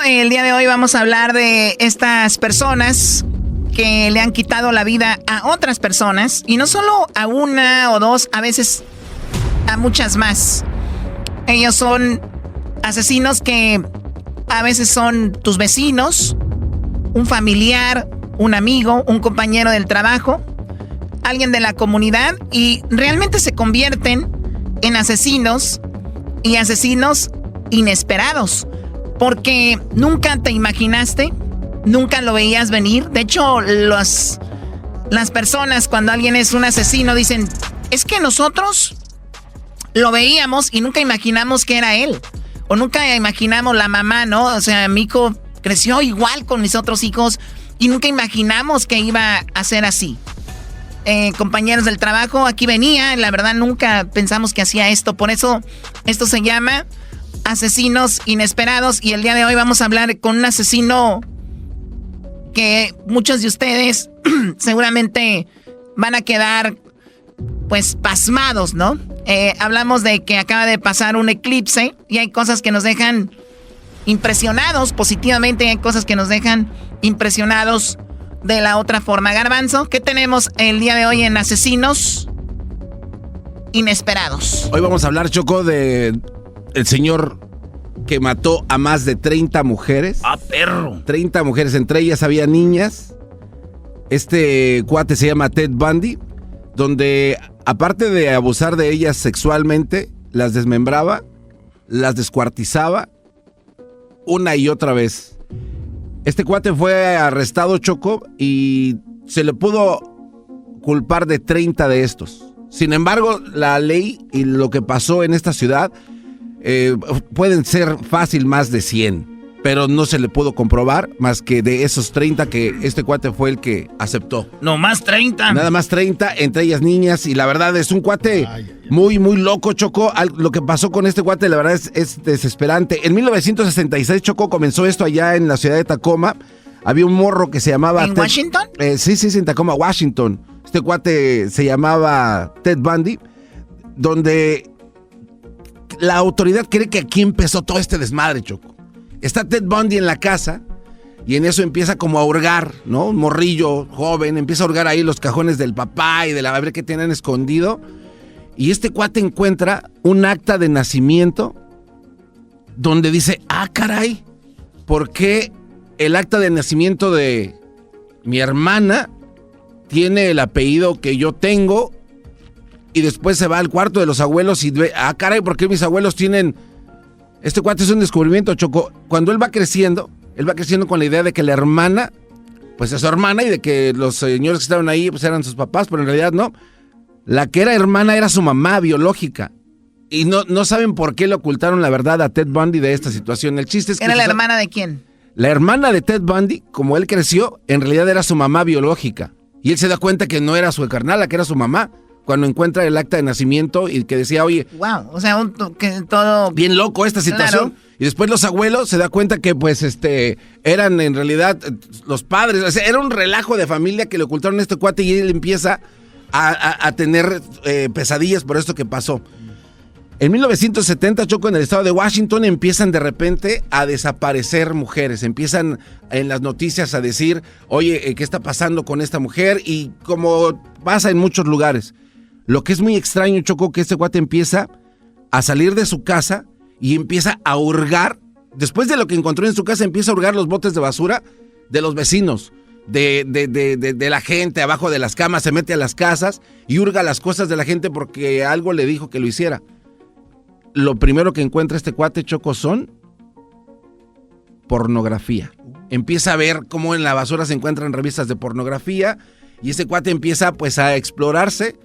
el día de hoy vamos a hablar de estas personas que le han quitado la vida a otras personas. Y no solo a una o dos, a veces a muchas más. Ellos son asesinos que a veces son tus vecinos, un familiar, un amigo, un compañero del trabajo, alguien de la comunidad, y realmente se convierten en asesinos y asesinos inesperados, porque nunca te imaginaste, nunca lo veías venir. De hecho, las personas, cuando alguien es un asesino, dicen, es que nosotros lo veíamos y nunca imaginamos que era él. O nunca imaginamos la mamá, ¿no? O sea, mi hijo creció igual con mis otros hijos y nunca imaginamos que iba a ser así. Compañeros del trabajo, aquí venía, la verdad nunca pensamos que hacía esto. Por eso esto se llama asesinos inesperados. Y el día de hoy vamos a hablar con un asesino que muchos de ustedes seguramente van a quedar pues pasmados, ¿no? Hablamos de que acaba de pasar un eclipse y hay cosas que nos dejan impresionados positivamente, y hay cosas que nos dejan impresionados de la otra forma. Garbanzo, ¿qué tenemos el día de hoy en Asesinos Inesperados? Hoy vamos a hablar, Choco, de el señor que mató a más de 30 mujeres. ¡Ah, perro! 30 mujeres, entre ellas había niñas. Este cuate se llama Ted Bundy, donde aparte de abusar de ellas sexualmente, las desmembraba, las descuartizaba una y otra vez. Este cuate fue arrestado, Choco, y se le pudo culpar de 30 de estos. Sin embargo, la ley y lo que pasó en esta ciudad pueden ser fácil más de 100. Pero no se le pudo comprobar más que de esos 30 que este cuate fue el que aceptó. No más 30. Nada más 30, entre ellas niñas. Y la verdad es un cuate muy, muy loco, Choco. Lo que pasó con este cuate, la verdad es desesperante. En 1966, Choco, comenzó esto allá en la ciudad de Tacoma. Había un morro que se llamaba... ¿En Washington? Sí, en Tacoma, Washington. Este cuate se llamaba Ted Bundy, donde la autoridad cree que aquí empezó todo este desmadre, Choco. Está Ted Bundy en la casa y en eso empieza como a hurgar, ¿no? Un morrillo joven, empieza a hurgar ahí los cajones del papá y de la... a ver qué tienen escondido. Y este cuate encuentra un acta de nacimiento donde dice, ah, caray, ¿por qué el acta de nacimiento de mi hermana tiene el apellido que yo tengo? Y después se va al cuarto de los abuelos y ve, ah, caray, ¿por qué mis abuelos tienen...? Este cuate es un descubrimiento, Choco. Cuando él va creciendo con la idea de que la hermana, pues es su hermana, y de que los señores que estaban ahí pues eran sus papás, pero en realidad no. La que era hermana era su mamá biológica. Y no saben por qué le ocultaron la verdad a Ted Bundy de esta situación. El chiste es que... ¿Era la hermana de quién? La hermana de Ted Bundy, como él creció, en realidad era su mamá biológica. Y él se da cuenta que no era su carnala, que era su mamá, cuando encuentra el acta de nacimiento y que decía, oye... Wow, o sea, que todo... Bien loco esta situación. Claro. Y después los abuelos se da cuenta que pues eran en realidad los padres. O sea, era un relajo de familia que le ocultaron a este cuate y él empieza a tener pesadillas por esto que pasó. En 1970, Choco, en el estado de Washington, empiezan de repente a desaparecer mujeres. Empiezan en las noticias a decir, oye, ¿qué está pasando con esta mujer? Y como pasa en muchos lugares. Lo que es muy extraño, Choco, que este cuate empieza a salir de su casa y empieza a hurgar. Después de lo que encontró en su casa, empieza a hurgar los botes de basura de los vecinos, de la gente, abajo de las camas, se mete a las casas y hurga las cosas de la gente porque algo le dijo que lo hiciera. Lo primero que encuentra este cuate, Choco, son pornografía. Empieza a ver cómo en la basura se encuentran revistas de pornografía y este cuate empieza pues a explorarse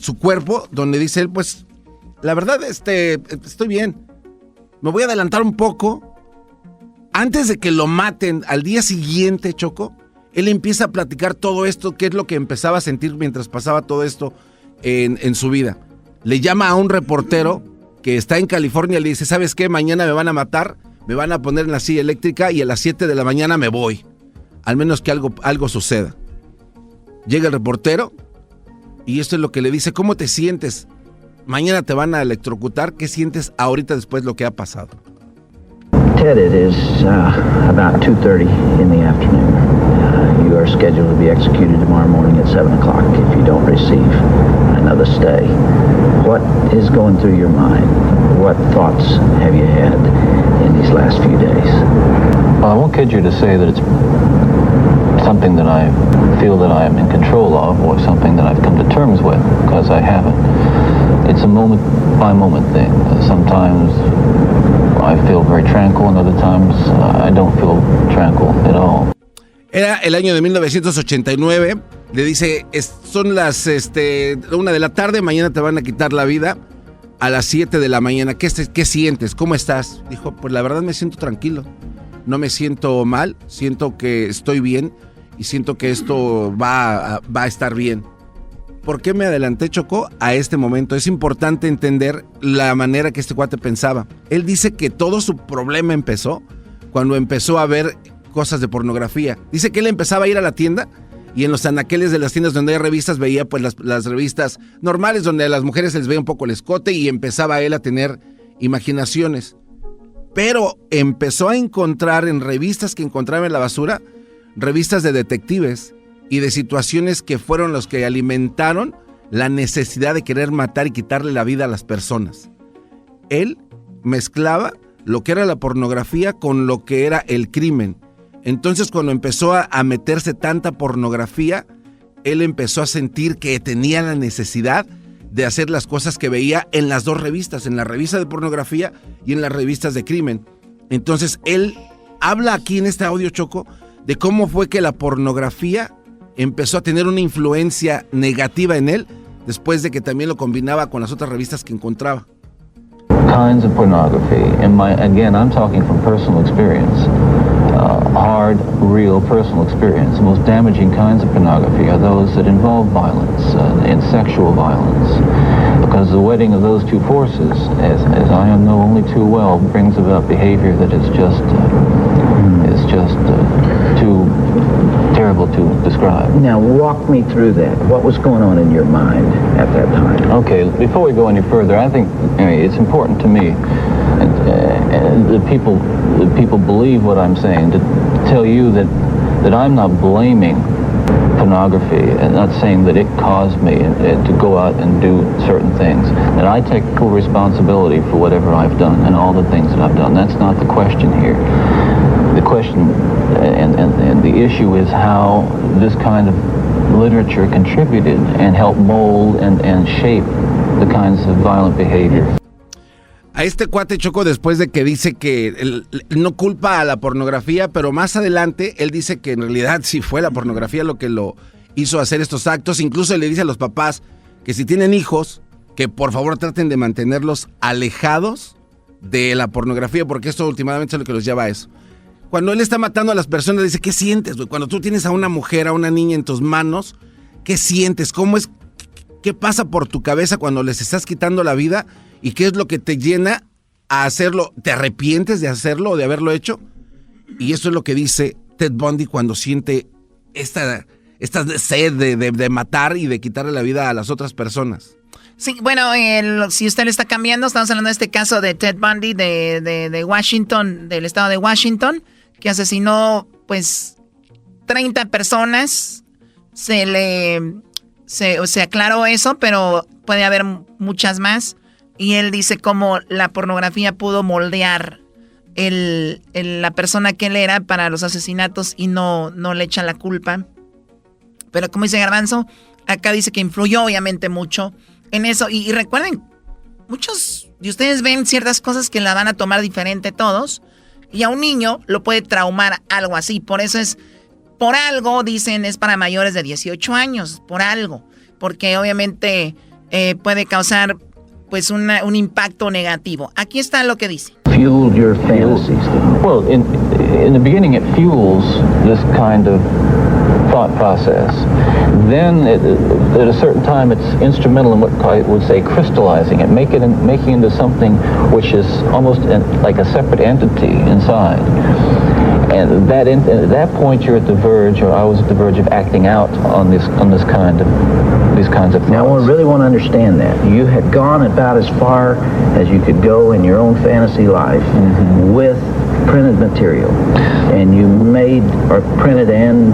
su cuerpo, donde dice él, pues, la verdad, estoy bien. Me voy a adelantar un poco. Antes de que lo maten, al día siguiente, Choco, él empieza a platicar todo esto, qué es lo que empezaba a sentir mientras pasaba todo esto en su vida. Le llama a un reportero que está en California y le dice, ¿sabes qué? Mañana me van a matar, me van a poner en la silla eléctrica y a las 7 de la mañana me voy. Al menos que algo suceda. Llega el reportero y esto es lo que le dice, ¿cómo te sientes? Mañana te van a electrocutar, ¿qué sientes ahorita después de lo que ha pasado? To headed is about 2:30 in the afternoon. You are scheduled to be executed tomorrow morning at 7 o'clock if you don't receive another stay. What is going through your mind? What thoughts have you had in these last few days? Well, I won't kid you to say that it's something that I feel that I am in control of or something that I've come to terms with, because I haven't. It's a moment-by-moment thing. Sometimes I feel very tranquil and other times I don't feel tranquil at all. Era el año de 1989. Le dice, son las 1 de la tarde, mañana te van a quitar la vida a las 7 de la mañana. ¿Qué sientes? ¿Cómo estás? Dijo, pues la verdad me siento tranquilo. No me siento mal, siento que estoy bien y siento que esto va a estar bien. ¿Por qué me adelanté, Choco, a este momento? Es importante entender la manera que este cuate pensaba. Él dice que todo su problema empezó cuando empezó a ver cosas de pornografía. Dice que él empezaba a ir a la tienda y en los anaqueles de las tiendas donde hay revistas veía pues las revistas normales donde a las mujeres se les veía un poco el escote y empezaba él a tener imaginaciones. Pero empezó a encontrar en revistas que encontraba en la basura, revistas de detectives y de situaciones que fueron los que alimentaron la necesidad de querer matar y quitarle la vida a las personas. Él mezclaba lo que era la pornografía con lo que era el crimen. Entonces, cuando empezó a meterse tanta pornografía, él empezó a sentir que tenía la necesidad de hacer las cosas que veía en las dos revistas, en la revista de pornografía y en las revistas de crimen. Entonces, él habla aquí en este audio, Choco, de cómo fue que la pornografía empezó a tener una influencia negativa en él, después de que también lo combinaba con las otras revistas que encontraba. Kinds of pornography, and again, I'm talking from personal experience. Hard, real, personal experience. The most damaging kinds of pornography are those that involve violence and sexual violence, because the wedding of those two forces, as I know only too well, brings about behavior that is just too terrible to describe. Now walk me through that. What was going on in your mind at that time? Okay, before we go any further, I think it's important to me, and the people believe what I'm saying, to tell you that I'm not blaming pornography and not saying that it caused me to go out and do certain things. And I take full responsibility for whatever I've done and all the things that I've done. That's not the question here. The question and the issue is how this kind of literature contributed and helped mold and shape the kinds of violent behavior. A este cuate, Choco, después de que dice que él no culpa a la pornografía, pero más adelante él dice que en realidad sí fue la pornografía lo que lo hizo hacer estos actos. Incluso le dice a los papás que si tienen hijos, que por favor traten de mantenerlos alejados de la pornografía, porque esto últimamente es lo que los lleva a eso. Cuando él está matando a las personas, dice, ¿qué sientes, güey? Cuando tú tienes a una mujer, a una niña en tus manos, ¿qué sientes? ¿Qué pasa por tu cabeza cuando les estás quitando la vida? ¿Y qué es lo que te llena a hacerlo? ¿Te arrepientes de hacerlo o de haberlo hecho? Y eso es lo que dice Ted Bundy cuando siente esta sed de matar y de quitarle la vida a las otras personas. Sí, bueno, si usted le está cambiando, estamos hablando de este caso de Ted Bundy de Washington, del estado de Washington, que asesinó pues 30 personas. Se aclaró eso, pero puede haber muchas más. Y él dice cómo la pornografía pudo moldear la persona que él era para los asesinatos y no le echa la culpa. Pero como dice Garbanzo, acá dice que influyó obviamente mucho en eso. Y recuerden, muchos de ustedes ven ciertas cosas que la van a tomar diferente todos. Y a un niño lo puede traumar algo así. Por eso por algo, dicen, es para mayores de 18 años. Por algo. Porque obviamente puede causar pues un impacto negativo. Aquí está lo que dice. Fueled your fantasies. Well, in the beginning it fuels this kind of thought process. Then at a certain time it's instrumental in what I would say crystallizing it, making into something which is almost like a separate entity inside. And at that point you're at the verge, or I was at the verge of acting out on these kinds of thoughts. Now I really want to understand that. You had gone about as far as you could go in your own fantasy life with printed material, and you made or printed and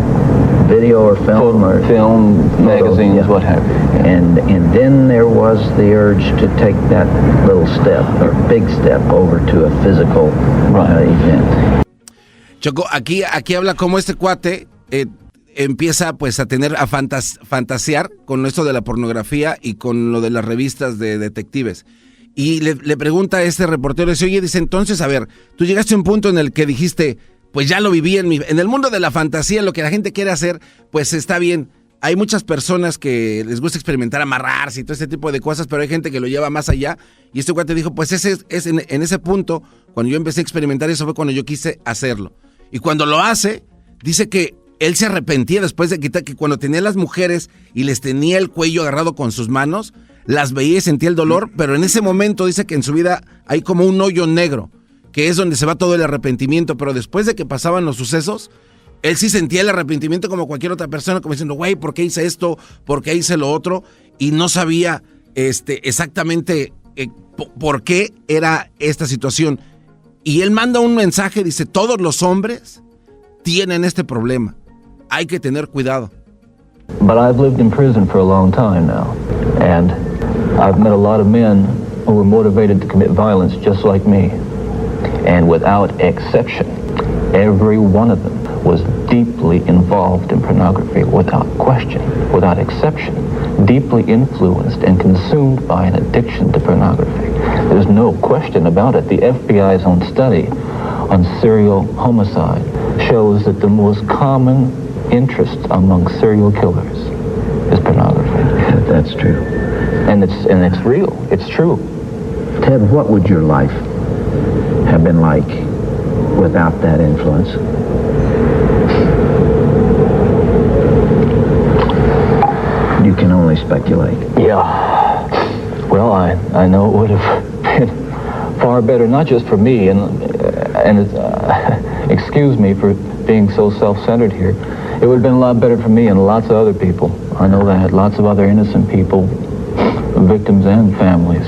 video or film or film, magazines, yeah. what have you. And then there was the urge to take that little step or big step over to a physical event. Choco, aquí habla como este cuate empieza pues a tener, a fantasear con esto de la pornografía y con lo de las revistas de detectives. Y le pregunta a este reportero, dice, entonces, a ver, tú llegaste a un punto en el que dijiste, pues ya lo viví en el mundo de la fantasía, lo que la gente quiere hacer, pues está bien. Hay muchas personas que les gusta experimentar, amarrarse y todo ese tipo de cosas, pero hay gente que lo lleva más allá. Y este cuate dijo, pues ese es en ese punto, cuando yo empecé a experimentar eso fue cuando yo quise hacerlo. Y cuando lo hace, dice que él se arrepentía después de quitar, que cuando tenía a las mujeres y les tenía el cuello agarrado con sus manos, las veía y sentía el dolor, pero en ese momento dice que en su vida hay como un hoyo negro, que es donde se va todo el arrepentimiento, pero después de que pasaban los sucesos, él sí sentía el arrepentimiento como cualquier otra persona, como diciendo, güey, ¿por qué hice esto? ¿Por qué hice lo otro? Y no sabía exactamente por qué era esta situación. Y él manda un mensaje, dice, todos los hombres tienen este problema, hay que tener cuidado. But I've lived in prison for a long time now, and I've met a lot of men who were motivated to commit violence just like me. And without exception, every one of them was deeply involved in pornography, without question, without exception, deeply influenced and consumed by an addiction to pornography. There's no question about it. The FBI's own study on serial homicide shows that the most common interest among serial killers is pornography. That's true. And it's real. It's true. Ted, what would your life have been like without that influence? You can only speculate. Yeah. Well, I know it would have been far better, not just for me, and excuse me for being so self-centered here. It would have been a lot better for me and lots of other people. I know that, lots of other innocent people, victims and families.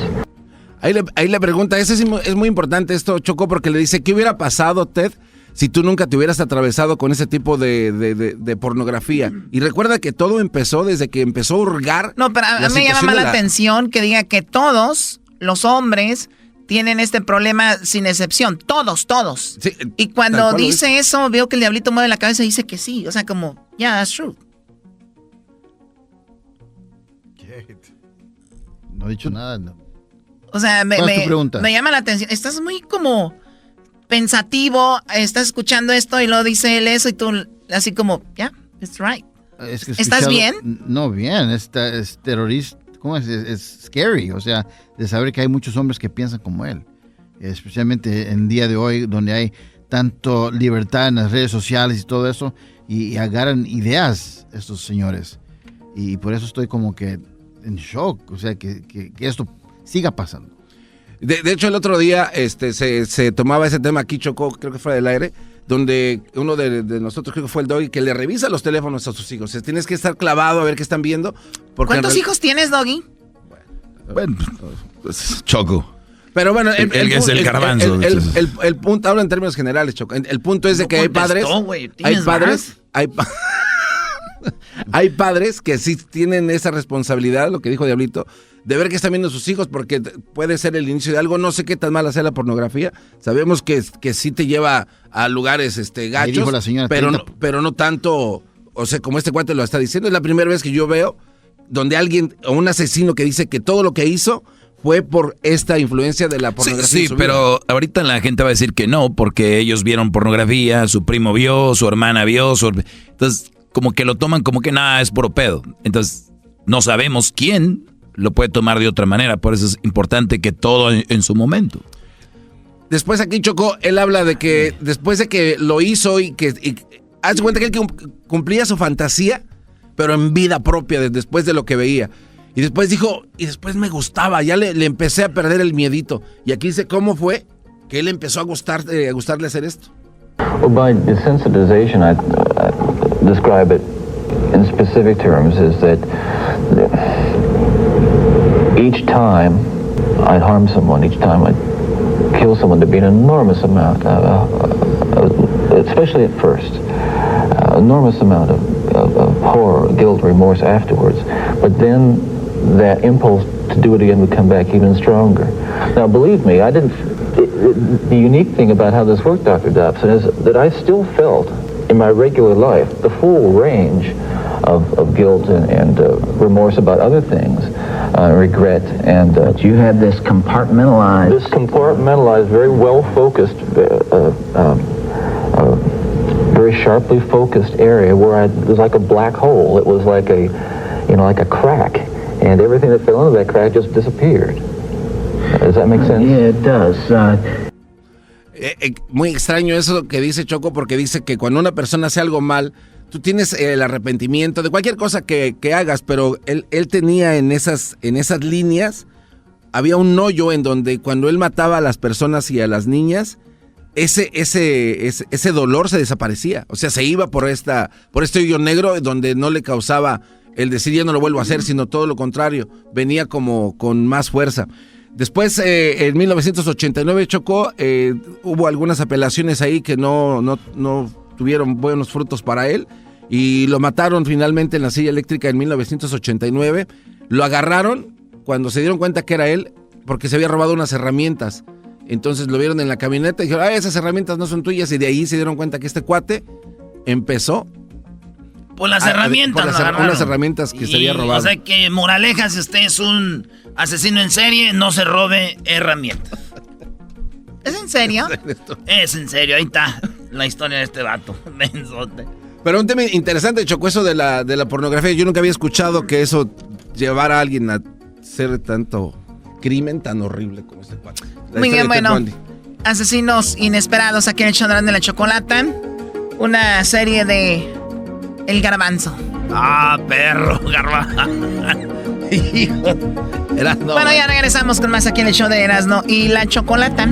Ahí le pregunta, es muy importante esto, Choco, porque le dice, ¿qué hubiera pasado, Ted, si tú nunca te hubieras atravesado con ese tipo de pornografía? Y recuerda que todo empezó desde que empezó a hurgar. No, pero a mí me llama más la atención que diga que todos los hombres tienen este problema sin excepción, todos. Sí, y cuando dice eso, veo que el diablito mueve la cabeza y dice que sí, o sea, como, yeah, that's true. No he dicho nada, no. O sea, me llama la atención, estás muy como pensativo, estás escuchando esto y luego dice él eso y tú así como, yeah, it's right. Es que ¿estás bien? No, bien, es terrorista. ¿Cómo es? Es scary, o sea, de saber que hay muchos hombres que piensan como él, especialmente en el día de hoy, donde hay tanto libertad en las redes sociales y todo eso, y agarran ideas estos señores, y por eso estoy como que en shock, o sea, que esto siga pasando. De hecho, el otro día se tomaba ese tema aquí, Chocó, creo que fue del aire, donde uno de nosotros, creo que fue el Doggy, que le revisa los teléfonos a sus hijos. O sea, tienes que estar clavado a ver qué están viendo. ¿Cuántos hijos tienes, Doggy? Bueno, pues, Choco. Pero bueno, es el garbanzo. El punto, hablo en términos generales, Choco. El punto es de que hay padres que sí tienen esa responsabilidad, lo que dijo Diablito, de ver qué están viendo sus hijos, porque puede ser el inicio de algo. No sé qué tan mala sea la pornografía. Sabemos que sí te lleva a lugares gachos, dijo la señora, pero no tanto, o sea, como este cuate lo está diciendo. Es la primera vez que yo veo donde alguien, o un asesino que dice que todo lo que hizo fue por esta influencia de la pornografía. Sí, pero ahorita la gente va a decir que no, porque ellos vieron pornografía, su primo vio, su hermana vio, entonces como que lo toman como que nada, es puro pedo. Entonces no sabemos quién lo puede tomar de otra manera, por eso es importante que todo en su momento. Después aquí, Chocó, él habla de que después de que lo hizo y hace cuenta que él cumplía su fantasía, pero en vida propia, después de lo que veía. Y después dijo, y después me gustaba, ya le empecé a perder el miedito. Y aquí dice cómo fue que él empezó a gustarle hacer esto. Well, by desensitization, I describe it in specific terms, is that each time I'd harm someone, each time I'd kill someone to be an enormous amount, especially at first, enormous amount of horror, guilt, remorse afterwards. But then that impulse to do it again would come back even stronger. Now, believe me, the unique thing about how this worked, Dr. Dobson, is that I still felt in my regular life the full range of guilt and remorse about other things, regret and... But you had this compartmentalized... This compartmentalized, very well-focused, very sharply focused area where it was like a black hole. It was like like a crack, and everything that fell into that crack just disappeared. Does that make sense? Yeah, it does. Muy extraño eso que dice Choco, porque dice que cuando una persona hace algo mal, tú tienes el arrepentimiento de cualquier cosa que hagas, pero él tenía en esas líneas, había un hoyo en donde cuando él mataba a las personas y a las niñas, ese dolor se desaparecía. O sea, se iba por este hoyo negro donde no le causaba el decir ya no lo vuelvo a hacer, sino todo lo contrario, venía como con más fuerza. Después, en 1989, Choco, hubo algunas apelaciones ahí que no tuvieron buenos frutos para él y lo mataron finalmente en la silla eléctrica en 1989. Lo agarraron cuando se dieron cuenta que era él porque se había robado unas herramientas. Entonces lo vieron en la camioneta y dijeron, esas herramientas no son tuyas, y de ahí se dieron cuenta que este cuate empezó por las herramientas. Unas herramientas que se había robado. O sea que, moraleja, si usted es un asesino en serie, no se robe herramientas. ¿Es en serio? Es en serio, ahí está la historia de este vato. Benzote. Pero un tema interesante, Choco, eso de la pornografía. Yo nunca había escuchado que eso llevara a alguien a hacer tanto crimen tan horrible como este cuate. Muy bien, bueno. Asesinos inesperados aquí en el Chandrán de la Chocolata. Una serie de El Garbanzo. Perro, Garbanzo. Bueno, ya regresamos con más aquí en el show de Erasmo y la Chocolata.